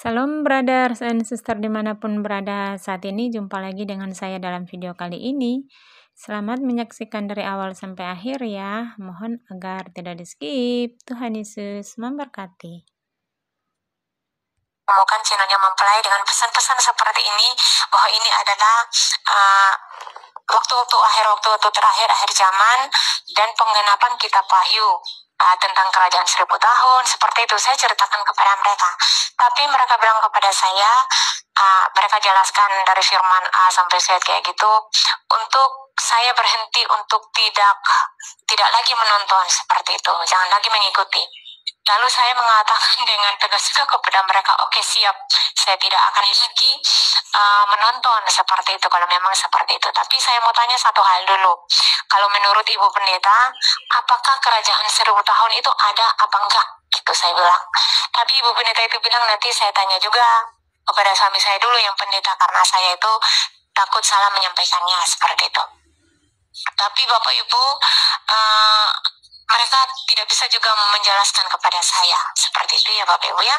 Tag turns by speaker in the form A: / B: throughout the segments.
A: Salam brothers and sister dimanapun berada saat ini, jumpa lagi dengan saya dalam video kali ini. Selamat menyaksikan dari awal sampai akhir ya, mohon agar tidak di skip. Tuhan Yesus memberkati.
B: Promokan channelnya mempelai dengan pesan-pesan seperti ini, bahwa ini adalah waktu-waktu terakhir akhir zaman dan penggenapan kitab Wahyu tentang kerajaan 1000 tahun, seperti itu saya ceritakan kepada mereka. Tapi mereka bilang kepada saya, mereka jelaskan dari firman A sampai Z kayak gitu, untuk saya berhenti untuk tidak lagi menonton seperti itu, jangan lagi mengikuti. Lalu saya mengatakan dengan tegas juga kepada mereka, oke, siap, saya tidak akan lagi menonton seperti itu kalau memang seperti itu. Tapi saya mau tanya satu hal dulu, kalau menurut Ibu Pendeta, apakah kerajaan 1000 tahun itu ada apa enggak? Itu saya bilang. Tapi Ibu Pendeta itu bilang, nanti saya tanya juga kepada suami saya dulu yang pendeta, karena saya itu takut salah menyampaikannya seperti itu. Tapi Bapak Ibu, mereka tidak bisa juga menjelaskan kepada saya seperti itu ya Bapak Ibu ya.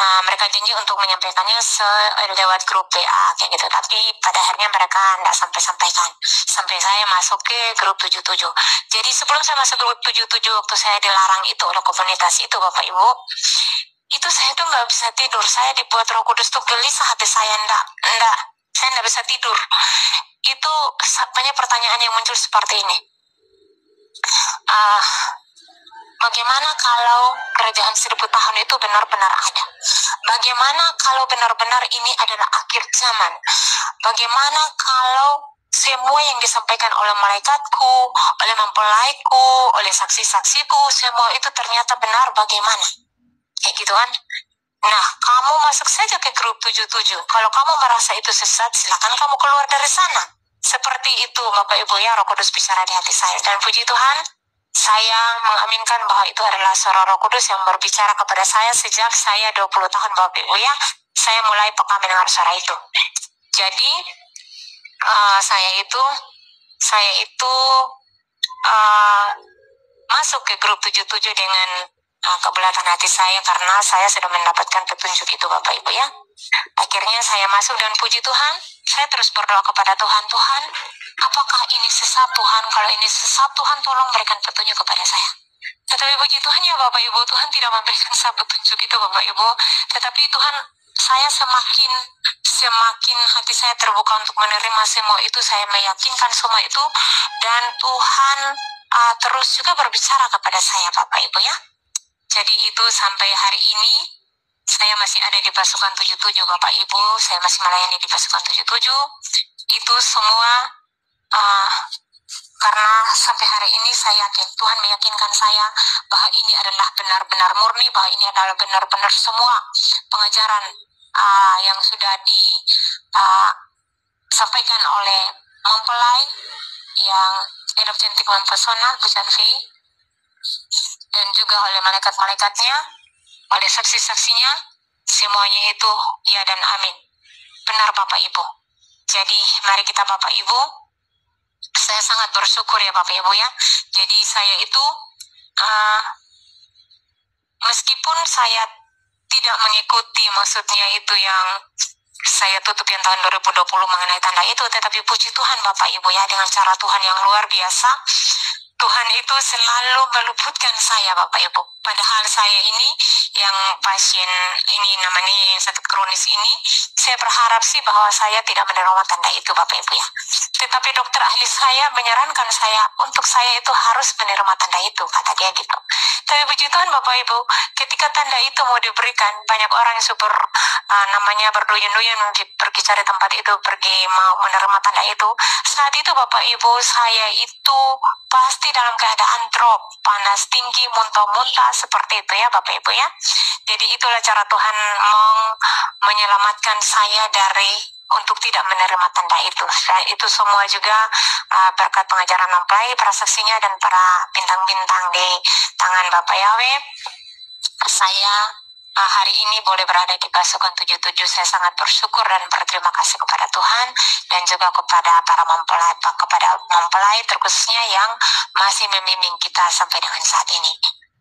B: Mereka janji untuk menyampaikannya lewat grup WA kayak gitu, tapi pada akhirnya mereka tidak sampaikan sampai saya masuk ke grup 77. Jadi sebelum saya masuk grup 77, waktu saya dilarang itu oleh komunitas itu Bapak Ibu, itu saya tuh nggak bisa tidur. Saya dibuat Roh Kudus tuh gelisah hati saya, saya nggak bisa tidur. Itu banyak pertanyaan yang muncul seperti ini. Bagaimana kalau kerajaan 1000 tahun itu benar-benar ada? Bagaimana kalau benar-benar ini adalah akhir zaman? Bagaimana kalau semua yang disampaikan oleh malaikatku, oleh mempelaiku, oleh saksi-saksiku, semua itu ternyata benar, bagaimana? Kayak gitu kan? Nah, kamu masuk saja ke grup 77. Kalau kamu merasa itu sesat, silakan kamu keluar dari sana. Seperti itu Bapak Ibu ya, Roh Kudus bicara di hati saya. Dan puji Tuhan, saya mengaminkan bahwa itu adalah suara Roh Kudus yang berbicara kepada saya sejak saya 20 tahun Bapak Ibu ya. Saya mulai peka mendengar suara itu. Jadi, saya itu masuk ke grup 77 dengan kebulatan hati saya, karena saya sudah mendapatkan petunjuk itu Bapak Ibu ya. Akhirnya saya masuk dan puji Tuhan, saya terus berdoa kepada Tuhan, Tuhan, apakah ini sesat Tuhan? Kalau ini sesat Tuhan, tolong berikan petunjuk kepada saya. Tetapi puji Tuhan ya Bapak Ibu, Tuhan tidak memberikan saya petunjuk itu Bapak Ibu. Tetapi Tuhan, saya semakin hati saya terbuka untuk menerima semua itu, saya meyakinkan semua itu, dan Tuhan terus juga berbicara kepada saya Bapak Ibu ya. Jadi itu sampai hari ini saya masih ada di pasukan 77 Bapak Ibu, saya masih melayani di pasukan 77. Itu semua karena sampai hari ini saya yakin, Tuhan meyakinkan saya bahwa ini adalah benar-benar murni, bahwa ini adalah benar-benar semua pengajaran yang sudah disampaikan oleh mempelai yang Elok Cantik Mempesona, Bu Janvi, dan juga oleh malaikat-malaikatnya, oleh saksi-saksinya, semuanya itu ya dan amin. Benar Bapak Ibu. Jadi mari kita Bapak Ibu, saya sangat bersyukur ya Bapak Ibu ya. Jadi saya itu meskipun saya tidak mengikuti, maksudnya itu yang saya tutup yang tahun 2020 mengenai tanda itu, tetapi puji Tuhan Bapak Ibu ya, dengan cara Tuhan yang luar biasa, Tuhan itu selalu meluputkan saya Bapak Ibu. Padahal saya ini yang pasien ini namanya yang sakit kronis ini, saya berharap sih bahwa saya tidak menerima tanda itu Bapak Ibu ya. Tetapi dokter ahli saya menyarankan saya untuk saya itu harus menerima tanda itu, kata dia gitu. Tapi puji Tuhan Bapak Ibu, ketika tanda itu mau diberikan, banyak orang yang super berduyun-duyun pergi cari tempat itu, pergi mau menerima tanda itu. Saat itu Bapak Ibu, saya itu pasti dalam keadaan drop, panas tinggi, muntah-muntah seperti itu ya Bapak Ibu ya. Jadi itulah cara Tuhan menyelamatkan saya dari untuk tidak menerima tanda itu. Dan itu semua juga berkat pengajaran mempelai, para saksinya, dan para bintang-bintang di tangan Bapak Yahweh. Saya hari ini boleh berada di pasukan 77. Saya sangat bersyukur dan berterima kasih kepada Tuhan, dan juga kepada para mempelai terkhususnya yang masih membimbing kita sampai dengan saat ini.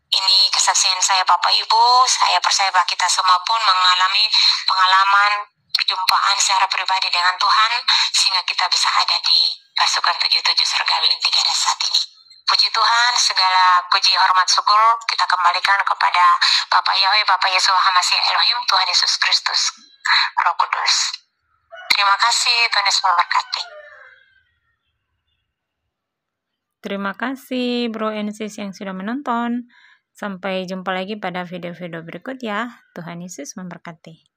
B: Ini kesaksian saya Bapak Ibu, saya percaya bahwa kita semua pun mengalami pengalaman perjumpaan secara pribadi dengan Tuhan, sehingga kita bisa ada di pasukan 77 surgawi yang 3 saat ini. Puji Tuhan, segala puji, hormat, syukur kita kembalikan kepada Bapak Yahweh, Bapak Yesus Hamasi Elohim, Tuhan Yesus Kristus, Roh Kudus. Terima kasih, Tuhan Yesus memberkati.
A: Terima kasih Bro and Sis yang sudah menonton. Sampai jumpa lagi pada video-video berikut ya. Tuhan Yesus memberkati.